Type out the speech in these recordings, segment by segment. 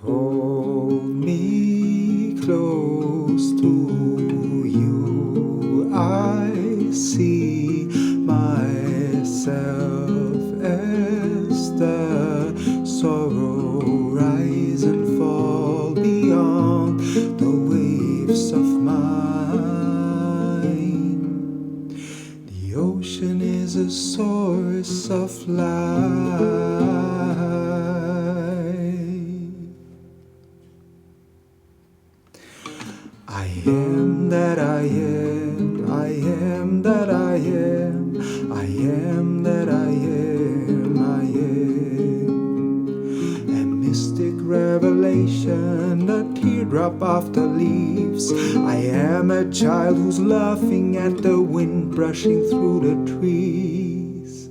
Hold me close to you. I see myself as the sorrow rise and fall beyond the waves of mine. The ocean is a source of life. I am that I am, I am that I am, I am that I am, I am. A mystic revelation, a teardrop after leaves. I am a child who's laughing at the wind brushing through the trees.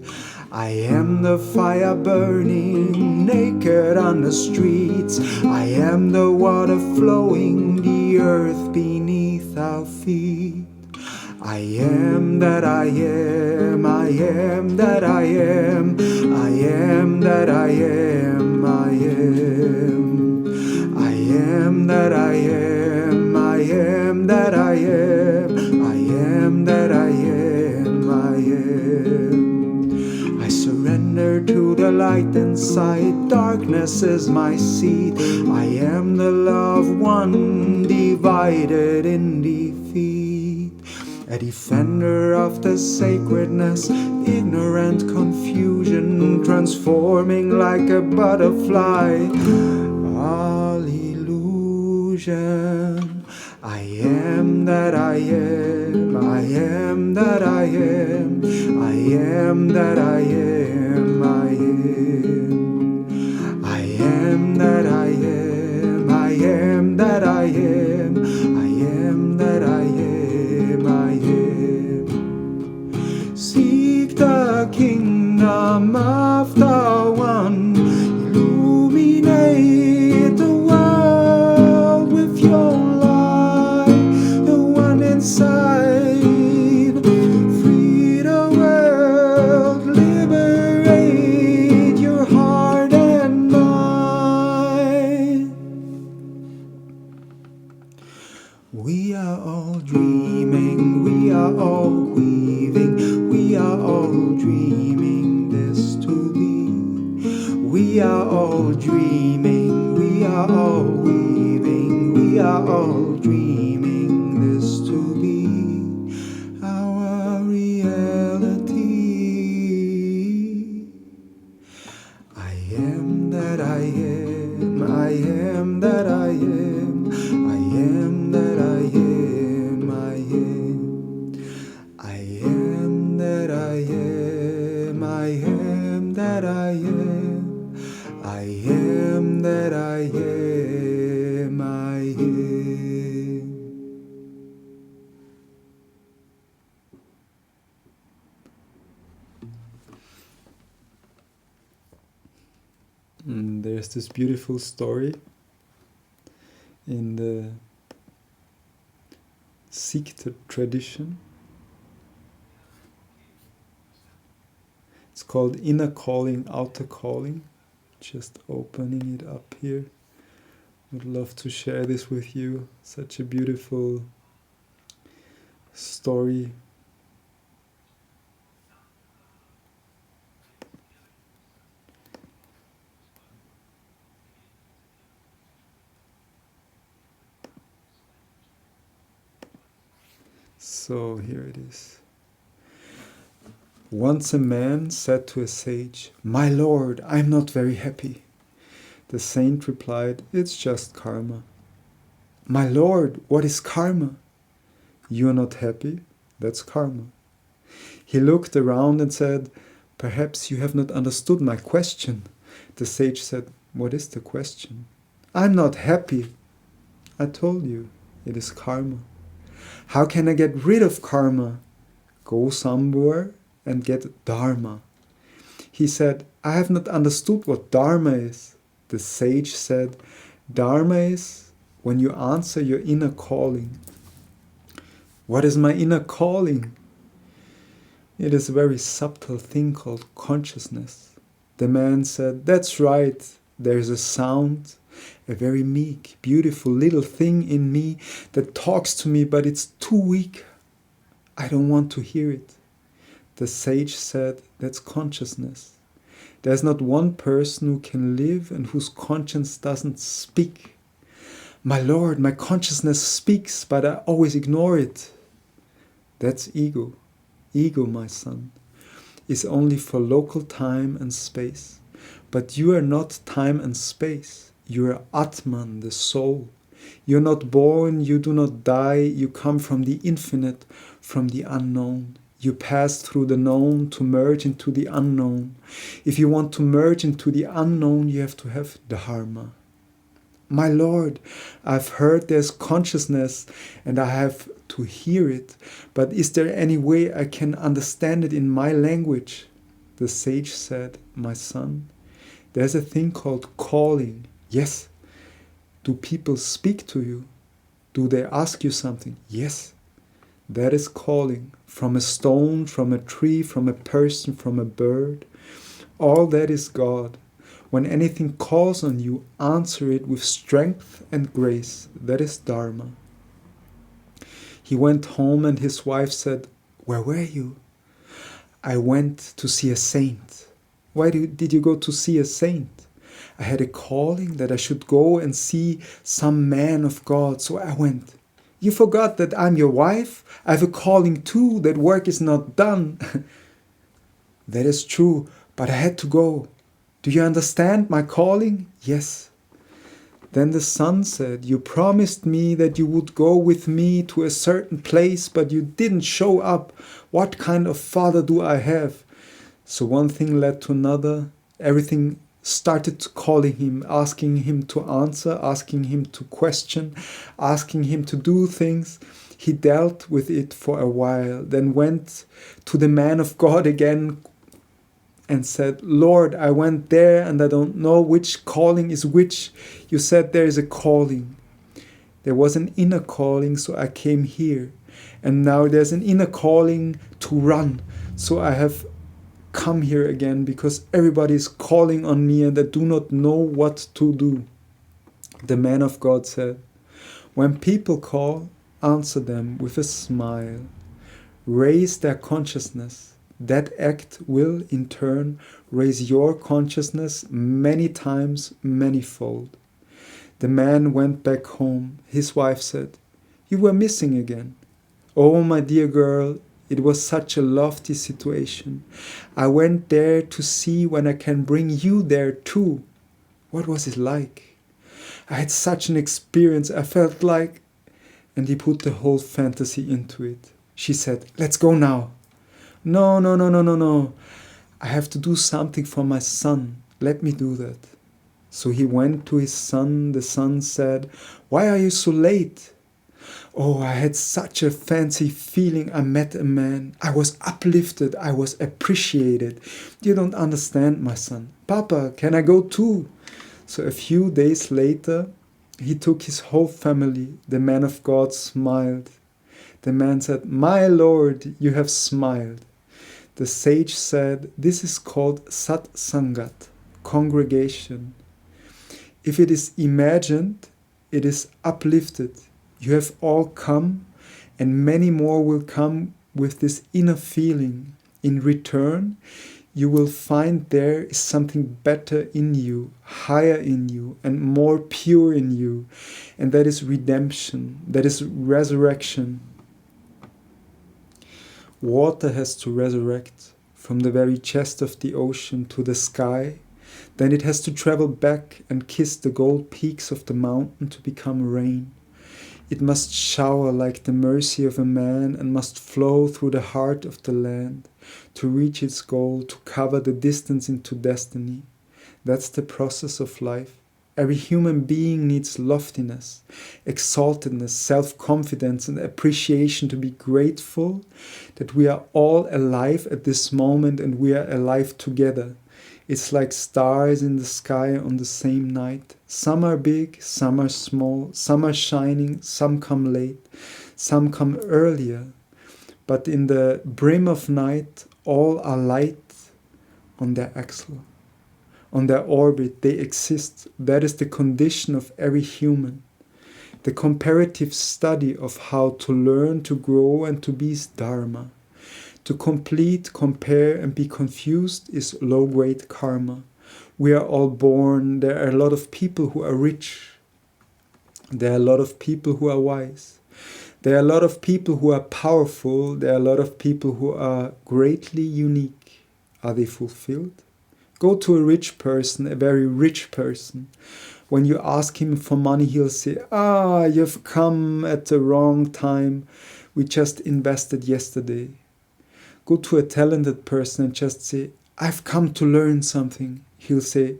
I am the fire burning naked on the streets. I am the water flowing, the earth beneath our feet. I am that I am, I am that I am, I am that I am, I am. I am that I am, I am that I am, I am that I am, I am. I surrender to the light inside, darkness is my seed. I am the loved one divided in defeat. A defender of the sacredness, ignorant confusion, transforming like a butterfly. All illusion. I am that I am, I am that I am, I am that I am, I am. I am that I am, I am that I am, I am that I am, I am. Seek the kingdom of the one, illuminate the world with your light, the one inside. Free the world, liberate your heart and mind. We are all dreaming, we are all weaving, we are all dreaming this to be. We are all dreaming, we are all weaving, we are all dreaming this to be our reality. I am that I am, I am that I am, I am that I am, I am. I am that I am, I am that I am, I am that I am, I am. There's this beautiful story in the Sikh tradition. It's called inner calling, outer calling. Just opening it up here. Would love to share this with you. Such a beautiful story. So here it is. Once a man said to a sage, "My lord, I am not very happy." The saint replied, "It's just karma." "My lord, what is karma?" "You are not happy? That's karma." He looked around and said, "Perhaps you have not understood my question." The sage said, "What is the question?" "I'm not happy." "I told you, it is karma." "How can I get rid of karma?" "Go somewhere and get Dharma." He said, "I have not understood what Dharma is." The sage said, "Dharma is when you answer your inner calling." "What is my inner calling?" "It is a very subtle thing called consciousness." The man said, "That's right, there is a sound, A very meek, beautiful little thing in me that talks to me, but it's too weak. I don't want to hear it. The sage said, that's consciousness. There's not one person who can live and whose conscience doesn't speak. My Lord, my consciousness speaks, but I always ignore it. That's ego. Ego, my son, is only for local time and space. But you are not time and space. You are Atman, the soul. You're not born, you do not die, you come from the infinite, from the unknown. You pass through the known to merge into the unknown. If you want to merge into the unknown, you have to have Dharma. My Lord, I've heard there's consciousness and I have to hear it, but is there any way I can understand it in my language? The sage said, my son, there's a thing called calling. Yes. Do people speak to you? Do they ask you something? Yes. That is calling. From a stone, from a tree, from a person, from a bird. All that is God. When anything calls on you, answer it with strength and grace. That is Dharma. He went home and his wife said, where were you? I went to see a saint. Why did you go to see a saint? I had a calling that I should go and see some man of God, so I went. You forgot that I'm your wife? I have a calling too, that work is not done. That is true, but I had to go. Do you understand my calling? Yes. Then the son said, you promised me that you would go with me to a certain place, but you didn't show up. What kind of father do I have? So one thing led to another. Everything started calling him, asking him to answer, asking him to question, asking him to do things. He dealt with it for a while, then went to the man of God again and said, Lord, I went there and I don't know which calling is which. You said there is a calling. There was an inner calling, so I came here. And now there's an inner calling to run. So I have come here again because everybody is calling on me and I do not know what to do. The man of God said, when people call, answer them with a smile. Raise their consciousness. That act will, in turn, raise your consciousness many times, manifold. The man went back home. His wife said, you were missing again. Oh, my dear girl, it was such a lofty situation. I went there to see when I can bring you there too. What was it like? I had such an experience. I felt like... And he put the whole fantasy into it. She said, let's go now. No. I have to do something for my son. Let me do that. So he went to his son. The son said, why are you so late? Oh, I had such a fancy feeling. I met a man. I was uplifted. I was appreciated. You don't understand, my son. Papa, can I go too? So a few days later, he took his whole family. The man of God smiled. The man said, my Lord, you have smiled. The sage said, this is called Satsangat, congregation. If it is imagined, it is uplifted. You have all come, and many more will come with this inner feeling. In return, you will find there is something better in you, higher in you, and more pure in you. And that is redemption, that is resurrection. Water has to resurrect from the very chest of the ocean to the sky. Then it has to travel back and kiss the gold peaks of the mountain to become rain. It must shower like the mercy of a man and must flow through the heart of the land to reach its goal, to cover the distance into destiny. That's the process of life. Every human being needs loftiness, exaltedness, self-confidence and appreciation, to be grateful that we are all alive at this moment and we are alive together. It's like stars in the sky on the same night. Some are big, some are small, some are shining, some come late, some come earlier. But in the brim of night, all are light on their axle. on their orbit, they exist. That is the condition of every human. The comparative study of how to learn, to grow, and to be is Dharma. To complete, compare, and be confused is low-grade karma. We are all born. There are a lot of people who are rich. There are a lot of people who are wise. There are a lot of people who are powerful. There are a lot of people who are greatly unique. Are they fulfilled? Go to a rich person, a very rich person. When you ask him for money, he'll say, you've come at the wrong time. We just invested yesterday. Go to a talented person and just say, I've come to learn something. He'll say,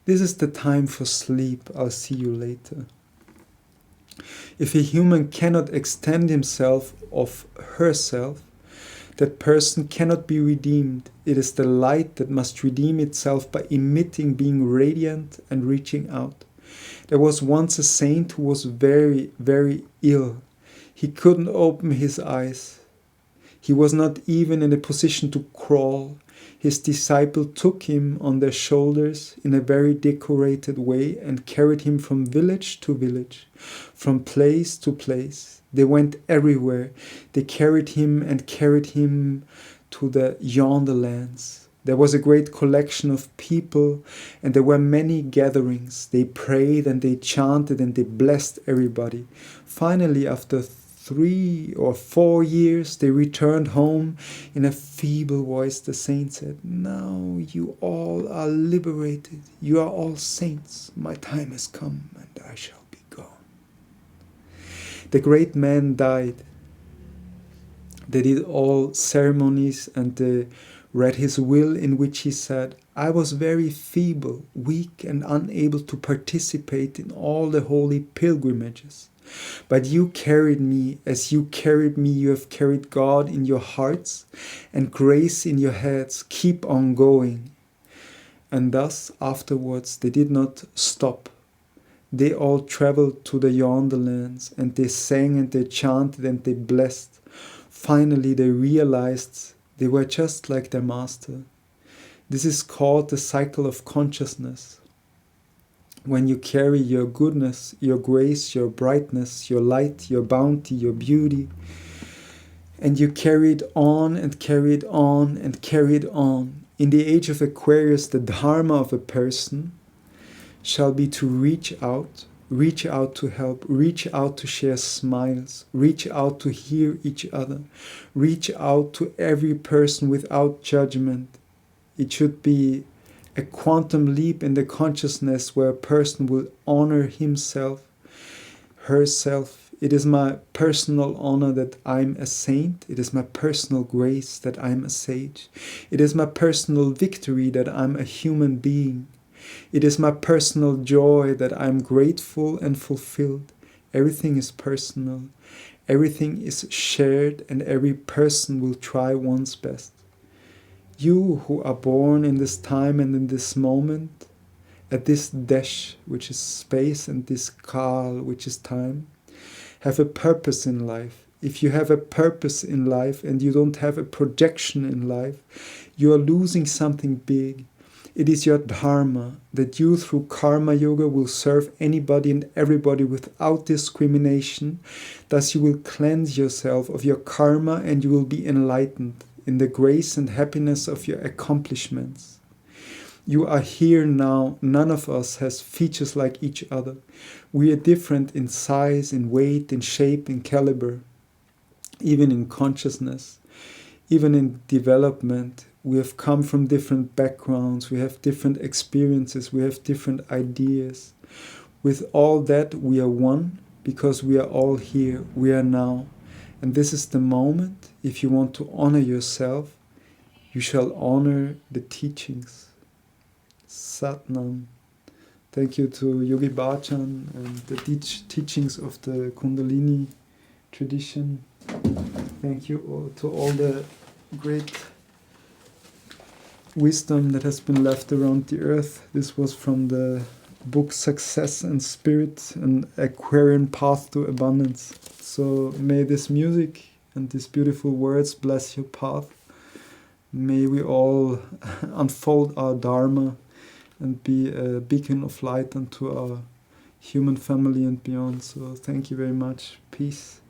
this is the time for sleep. I'll see you later. If a human cannot extend himself of herself, that person cannot be redeemed. It is the light that must redeem itself by emitting, being radiant and reaching out. There was once a saint who was very, very ill. He couldn't open his eyes. He was not even in a position to crawl. His disciple took him on their shoulders in a very decorated way and carried him from village to village, from place to place. They went everywhere. They carried him to the yonder lands. There was a great collection of people, and there were many gatherings. They prayed and they chanted and they blessed everybody. Finally, after 3 or 4 years, they returned home. In a feeble voice, the saint said, now you all are liberated. You are all saints. My time has come and I shall be gone. The great man died. They did all ceremonies and they read his will, in which he said, I was very feeble, weak and unable to participate in all the holy pilgrimages. But you carried me. As you carried me, you have carried God in your hearts and grace in your heads. Keep on going. And thus afterwards they did not stop. They all traveled to the yonder lands, and they sang and they chanted and they blessed. Finally they realized they were just like their master. This is called the cycle of consciousness. When you carry your goodness, your grace, your brightness, your light, your bounty, your beauty, and you carry it on and carry it on and carry it on. In the age of Aquarius, the Dharma of a person shall be to reach out to help, reach out to share smiles, reach out to hear each other, reach out to every person without judgment. It should be a quantum leap in the consciousness where a person will honor himself, herself. It is my personal honor that I'm a saint. It is my personal grace that I'm a sage. It is my personal victory that I'm a human being. It is my personal joy that I'm grateful and fulfilled. Everything is personal. Everything is shared, and every person will try one's best. You who are born in this time and in this moment, at this desh, which is space, and this kal, which is time, have a purpose in life. If you have a purpose in life and you don't have a projection in life, you are losing something big. It is your dharma that you through karma yoga will serve anybody and everybody without discrimination. Thus you will cleanse yourself of your karma and you will be enlightened in the grace and happiness of your accomplishments. You are here now. None of us has features like each other. We are different in size, in weight, in shape, in caliber, even in consciousness, even in development. We have come from different backgrounds, we have different experiences, we have different ideas. With all that, we are one because we are all here, we are now. And this is the moment. If you want to honor yourself, you shall honor the teachings. Satnam. Thank you to Yogi Bhajan and the teachings of the Kundalini tradition. Thank you to all the great wisdom that has been left around the earth. This was from the book Success and Spirit, an Aquarian Path to Abundance. So may this music and these beautiful words bless your path. May we all unfold our Dharma and be a beacon of light unto our human family and beyond. So thank you very much. Peace.